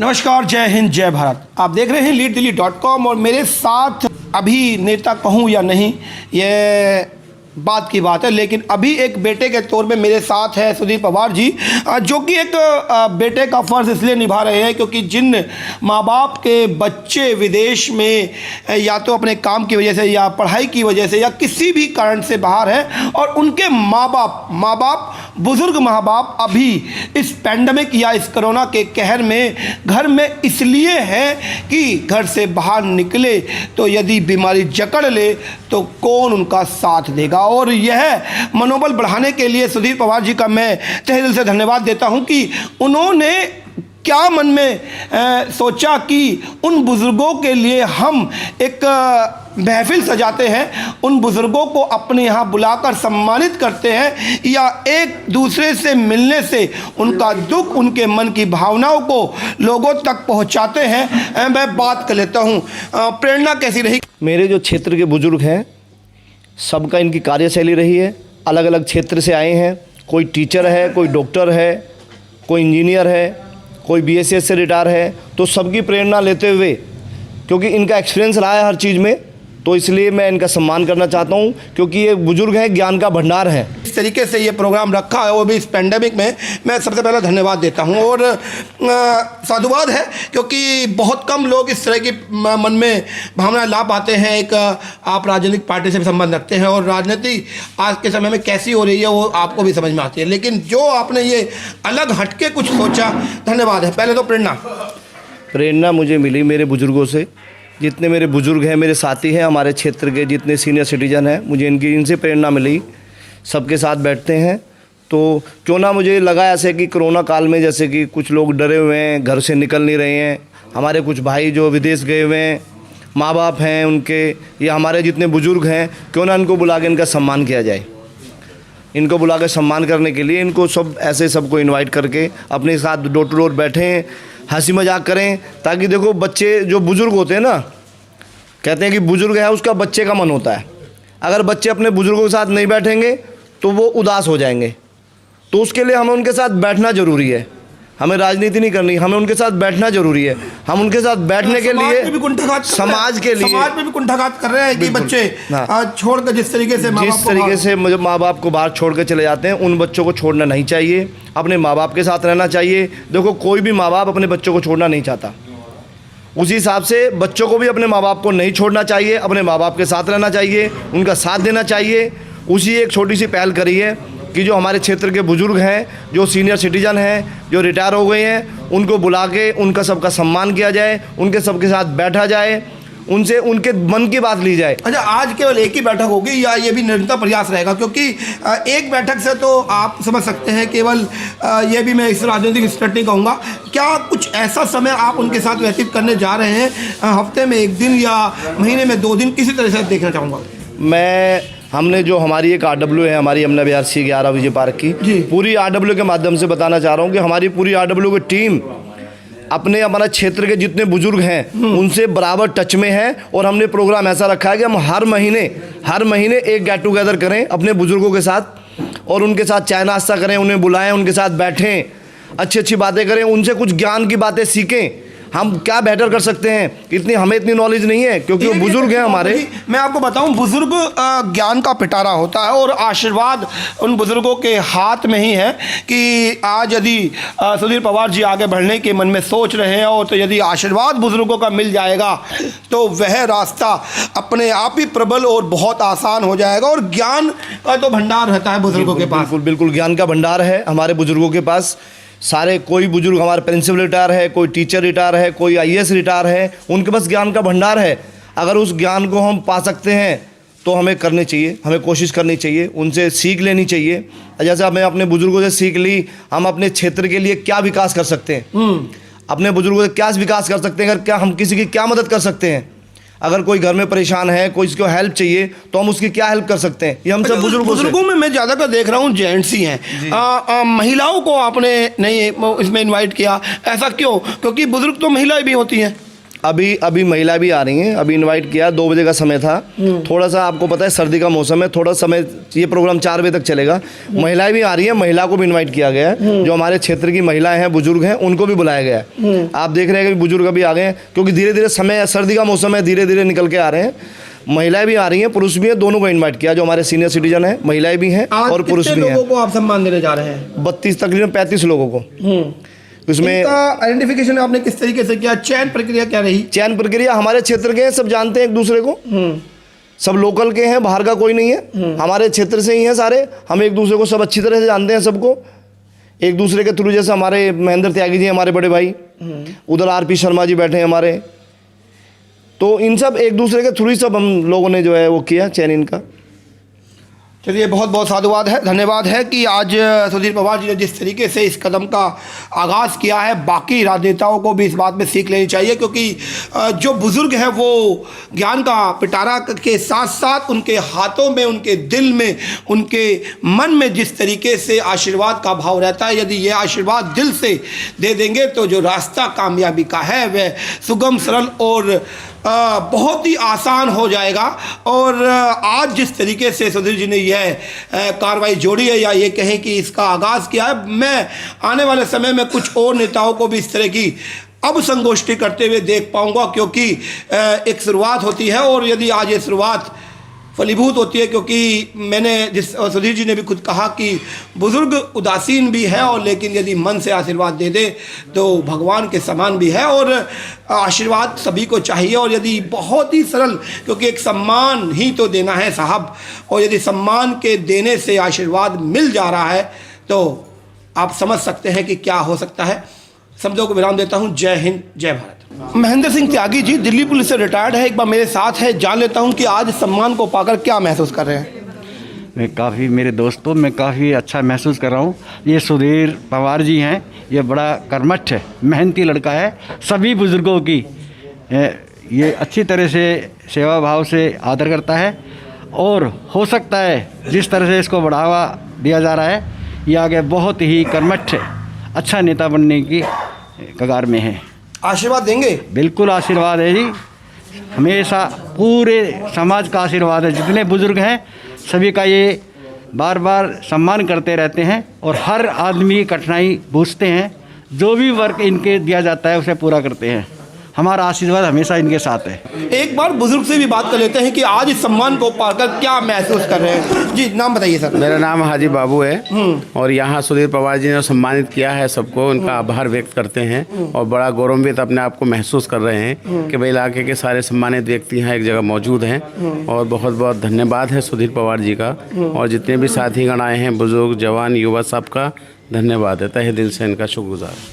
नमस्कार, जय हिंद, जय भारत। आप देख रहे हैं leaddelhi.com और मेरे साथ अभी नेता कहूँ या नहीं ये बात की बात है, लेकिन अभी एक बेटे के तौर पे मेरे साथ है सुधीर पवार जी, जो कि एक बेटे का फ़र्ज़ इसलिए निभा रहे हैं क्योंकि जिन माँ बाप के बच्चे विदेश में या तो अपने काम की वजह से या पढ़ाई की वजह से या किसी भी कारण से बाहर हैं और उनके माँ बाप बुज़ुर्ग माँ बाप अभी इस पैंडमिक या इस कोरोना के कहर में घर में इसलिए हैं कि घर से बाहर निकले तो यदि बीमारी जकड़ ले तो कौन उनका साथ देगा। और यह मनोबल बढ़ाने के लिए सुधीर पवार जी का मैं तहे दिल से धन्यवाद देता हूं कि उन्होंने क्या मन में सोचा कि उन बुज़ुर्गों के लिए हम एक महफिल सजाते हैं, उन बुज़ुर्गों को अपने यहाँ बुलाकर सम्मानित करते हैं या एक दूसरे से मिलने से उनका दुख, उनके मन की भावनाओं को लोगों तक पहुँचाते हैं। मैं बात कर लेता हूँ, प्रेरणा कैसी रही? मेरे जो क्षेत्र के बुज़ुर्ग हैं सबका इनकी कार्यशैली रही है, अलग अलग क्षेत्र से आए हैं। कोई टीचर है, कोई डॉक्टर है, कोई इंजीनियर है, कोई बीएसएस से रिटायर है, तो सबकी प्रेरणा लेते हुए क्योंकि इनका एक्सपीरियंस रहा है हर चीज़ में, तो इसलिए मैं इनका सम्मान करना चाहता हूं क्योंकि ये बुजुर्ग हैं, ज्ञान का भंडार है। इस तरीके से ये प्रोग्राम रखा है वो भी इस पेंडेमिक में, मैं सबसे पहले धन्यवाद देता हूं और साधुवाद है क्योंकि बहुत कम लोग इस तरह की मन में भावना ला पाते हैं। एक आप राजनीतिक पार्टी से भी संबंध रखते हैं और राजनीति आज के समय में कैसी हो रही है वो आपको भी समझ में आती है, लेकिन जो आपने ये अलग हटके कुछ सोचा, धन्यवाद है। पहले तो प्रेरणा मुझे मिली मेरे बुजुर्गों से। जितने मेरे बुज़ुर्ग हैं, मेरे साथी हैं, हमारे क्षेत्र के जितने सीनियर सिटीजन हैं, मुझे इनसे प्रेरणा मिली। सबके साथ बैठते हैं तो क्यों ना मुझे लगा ऐसे कि कोरोना काल में जैसे कि कुछ लोग डरे हुए हैं, घर से निकल नहीं रहे हैं, हमारे कुछ भाई जो विदेश गए हुए हैं, माँ बाप हैं उनके, या हमारे जितने बुज़ुर्ग हैं, क्यों ना इनको बुला के इनका सम्मान किया जाए। इनको बुला के सम्मान करने के लिए इनको सबको इन्वाइट करके अपने साथ डोर टू डोर बैठें, हंसी मजाक करें, ताकि देखो बच्चे जो बुज़ुर्ग होते हैं ना, कहते हैं कि बुज़ुर्ग है उसका बच्चे का मन होता है। अगर बच्चे अपने बुज़ुर्गों के साथ नहीं बैठेंगे तो वो उदास हो जाएंगे, तो उसके लिए हमें उनके साथ बैठना ज़रूरी है। हमें राजनीति नहीं करनी, हमें उनके साथ बैठना ज़रूरी है। हम उनके साथ बैठने के लिए समाज में भी कुंठाघात कर रहे हैं कि बच्चे छोड़ कर जिस तरीके से माँ बाप को बाहर छोड़ कर चले जाते हैं, उन बच्चों को छोड़ना नहीं चाहिए, अपने माँ बाप के साथ रहना चाहिए। देखो कोई भी माँ बाप अपने बच्चों को छोड़ना नहीं चाहता, उसी हिसाब से बच्चों को भी अपने माँ बाप को नहीं छोड़ना चाहिए, अपने माँ बाप के साथ रहना चाहिए, उनका साथ देना चाहिए। उसी एक छोटी सी पहल करी है कि जो हमारे क्षेत्र के बुज़ुर्ग हैं, जो सीनियर सिटीजन हैं, जो रिटायर हो गए हैं, उनको बुला के उनका सबका सम्मान किया जाए, उनके सबके साथ बैठा जाए, उनसे उनके मन की बात ली जाए। अच्छा, आज केवल एक ही बैठक होगी या ये भी निरंतर प्रयास रहेगा? क्योंकि एक बैठक से तो आप समझ सकते हैं, केवल ये भी मैं इस राजनीतिक स्टैट नहीं कहूँगा, क्या कुछ ऐसा समय आप उनके साथ व्यतीत करने जा रहे हैं, हफ्ते में 1 दिन या महीने में 2 दिन, किसी तरह से देखना चाहूँगा? हमने जो हमारी एक RW है, हमारी यमुना विहार C11 विजय पार्क की, पूरी RW के माध्यम से बताना चाह रहा हूँ कि हमारी पूरी RW की टीम हमारा क्षेत्र के जितने बुजुर्ग हैं उनसे बराबर टच में है। और हमने प्रोग्राम ऐसा रखा है कि हम हर महीने एक गेट टुगेदर करें अपने बुजुर्गों के साथ और उनके साथ चाय नाश्ता करें, उन्हें बुलाएं, उनके साथ बैठें, अच्छी बातें करें, उनसे कुछ ज्ञान की बातें सीखें। हम क्या बेहतर कर सकते हैं, हमें इतनी नॉलेज नहीं है क्योंकि वो बुजुर्ग हैं हमारे। मैं आपको बताऊं, बुजुर्ग ज्ञान का पिटारा होता है और आशीर्वाद उन बुजुर्गों के हाथ में ही है कि आज यदि सुधीर पवार जी आगे बढ़ने के मन में सोच रहे हैं और तो यदि आशीर्वाद बुजुर्गों का मिल जाएगा तो वह रास्ता अपने आप ही प्रबल और बहुत आसान हो जाएगा। और ज्ञान का तो भंडार रहता है बुजुर्गों के पास। बिल्कुल ज्ञान का भंडार है हमारे बुजुर्गों के पास। सारे कोई बुजुर्ग हमारे प्रिंसिपल रिटायर है, कोई टीचर रिटायर है, कोई IAS रिटायर है, उनके पास ज्ञान का भंडार है। अगर उस ज्ञान को हम पा सकते हैं तो हमें करनी चाहिए, हमें कोशिश करनी चाहिए, उनसे सीख लेनी चाहिए। जैसे हमें अपने बुजुर्गों से सीख ली, हम अपने क्षेत्र के लिए क्या विकास कर सकते हैं, अपने बुजुर्गों से क्या विकास कर सकते हैं, अगर क्या हम किसी की क्या मदद कर सकते हैं। अगर कोई घर में परेशान है, कोई इसको हेल्प चाहिए तो हम उसकी क्या हेल्प कर सकते हैं, ये हम सब बुजुर्गों में मैं ज़्यादातर देख रहा हूँ जेंट्स ही हैं। महिलाओं को आपने नहीं इसमें इनवाइट किया, ऐसा क्यों? क्योंकि बुजुर्ग तो महिलाएं भी होती हैं। अभी महिला भी आ रही हैं। अभी इनवाइट किया, 2 बजे का समय था। थोड़ा सा आपको पता है सर्दी का मौसम है, थोड़ा समय, ये प्रोग्राम 4 बजे तक चलेगा। महिलाएं भी आ रही हैं, महिला को भी इनवाइट किया गया है। जो हमारे क्षेत्र की महिलाएं हैं, बुजुर्ग हैं, उनको भी बुलाया गया है। आप देख रहे हैं कि बुजुर्ग अभी आ गए हैं, क्योंकि धीरे धीरे समय, सर्दी का मौसम है, धीरे धीरे निकल के आ रहे हैं। महिलाएं भी आ रही हैं, पुरुष भी हैं, दोनों को इनवाइट किया। जो हमारे सीनियर सिटीजन हैं, महिलाएं भी हैं और पुरुष भी हैं। लोगों को आप सम्मान देने जा रहे हैं? 32 तकरीबन 35 लोगों को। उसमें आइडेंटिफिकेशन आपने किस तरीके से किया? चयन प्रक्रिया क्या रही? चयन प्रक्रिया हमारे क्षेत्र के हैं, सब जानते हैं एक दूसरे को। सब लोकल के हैं, बाहर का कोई नहीं है, हमारे क्षेत्र से ही हैं सारे। हम एक दूसरे को सब अच्छी तरह से जानते हैं सबको, एक दूसरे के थ्रू। जैसे हमारे महेंद्र त्यागी जी हमारे बड़े भाई, उधर आरपी शर्मा जी बैठे हैं हमारे, तो इन सब एक दूसरे के थ्रू ही सब हम लोगों ने जो है वो किया चयन इनका। चलिए, बहुत बहुत साधुवाद है, धन्यवाद है कि आज सुधीर पवार जी ने जिस तरीके से इस कदम का आगाज़ किया है, बाकी राजनेताओं को भी इस बात में सीख लेनी चाहिए। क्योंकि जो बुज़ुर्ग हैं वो ज्ञान का पिटारा के साथ साथ उनके हाथों में, उनके दिल में, उनके मन में जिस तरीके से आशीर्वाद का भाव रहता है, यदि ये आशीर्वाद दिल से दे देंगे तो जो रास्ता कामयाबी का है वह सुगम, सरल और बहुत ही आसान हो जाएगा। और आज जिस तरीके से सुधीर जी ने यह कार्रवाई जोड़ी है, या ये कहें कि इसका आगाज़ किया है, मैं आने वाले समय में कुछ और नेताओं को भी इस तरह की अब संगोष्ठी करते हुए देख पाऊंगा। क्योंकि एक शुरुआत होती है, और यदि आज ये शुरुआत फलीभूत होती है, क्योंकि मैंने सुधीर जी ने भी खुद कहा कि बुज़ुर्ग उदासीन भी है, और लेकिन यदि मन से आशीर्वाद दे दे तो भगवान के समान भी है। और आशीर्वाद सभी को चाहिए, और यदि बहुत ही सरल, क्योंकि एक सम्मान ही तो देना है साहब, और यदि सम्मान के देने से आशीर्वाद मिल जा रहा है तो आप समझ सकते हैं कि क्या हो सकता है। शब्दों को विराम देता हूँ। जय हिंद, जय भारत। महेंद्र सिंह त्यागी जी दिल्ली पुलिस से रिटायर्ड है, एक बार मेरे साथ है, जान लेता हूं कि आज सम्मान को पाकर क्या महसूस कर रहे हैं। मैं काफ़ी, मेरे दोस्तों, मैं काफ़ी अच्छा महसूस कर रहा हूँ। ये सुधीर पवार जी हैं, ये बड़ा कर्मठ है, मेहनती लड़का है। सभी बुज़ुर्गों की ये अच्छी तरह से सेवा भाव से आदर करता है, और हो सकता है जिस तरह से इसको बढ़ावा दिया जा रहा है, ये आगे बहुत ही कर्मठ है, अच्छा नेता बनने की कगार में है। आशीर्वाद देंगे? बिल्कुल आशीर्वाद है जी, हमेशा पूरे समाज का आशीर्वाद है। जितने बुज़ुर्ग हैं सभी का ये बार बार सम्मान करते रहते हैं, और हर आदमी की कठिनाई बूझते हैं, जो भी वर्क इनके दिया जाता है उसे पूरा करते हैं। हमारा आशीर्वाद हमेशा इनके साथ है। एक बार बुजुर्ग से भी बात कर लेते हैं कि आज इस सम्मान को पाकर क्या महसूस कर रहे हैं। जी, नाम बताइए सर। मेरा नाम हाजी बाबू है, और यहाँ सुधीर पवार जी ने सम्मानित किया है सबको, उनका आभार व्यक्त करते हैं, और बड़ा गौरवान्वित अपने आप को महसूस कर रहे हैं कि भाई इलाके के सारे सम्मानित व्यक्ति यहाँ एक जगह मौजूद हैं। और बहुत बहुत धन्यवाद है सुधीर पवार जी का, और जितने भी साथीगण आए हैं, बुजुर्ग, जवान, युवा, सबका धन्यवाद है, तहे दिल से इनका शुक्रगुजार।